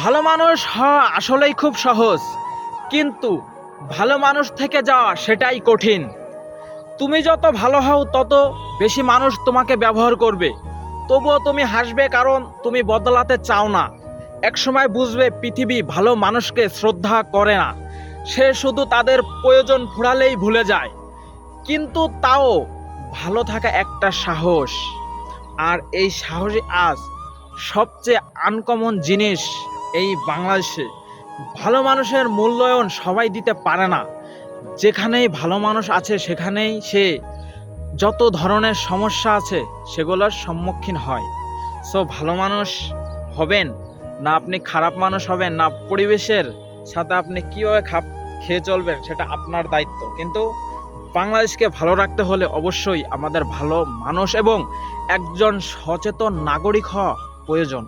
ভালো মানুষ হওয়া আসলেই খুব সহজ, কিন্তু ভালো মানুষ থেকে যাওয়া সেটাই কঠিন। তুমি যত ভালো হও তত বেশি মানুষ তোমাকে ব্যবহার করবে। তবুও তুমি হাসবে, কারণ তুমি বদলাতে চাও না। একসময় বুঝবে পৃথিবী ভালো মানুষকে শ্রদ্ধা করে না, সে শুধু তাদের প্রয়োজন ফুরালেই ভুলে যায়। কিন্তু তাও ভালো থাকা একটা সাহস, আর এই সাহসই আজ সবচেয়ে আনকমন জিনিস এই বাংলাদেশে। ভালো মানুষের মূল্যায়ন সবাই দিতে পারে না। যেখানেই ভালো মানুষ আছে সেখানেই সে যত ধরনের সমস্যা আছে সেগুলোর সম্মুখীন হয়। সো ভালো মানুষ হবেন না আপনি খারাপ মানুষ হবেন, না পরিবেশের সাথে আপনি কীভাবে খাপ খেয়ে চলবেন সেটা আপনার দায়িত্ব। কিন্তু বাংলাদেশকে ভালো রাখতে হলে অবশ্যই আমাদের ভালো মানুষ এবং একজন সচেতন নাগরিক হওয়া প্রয়োজন।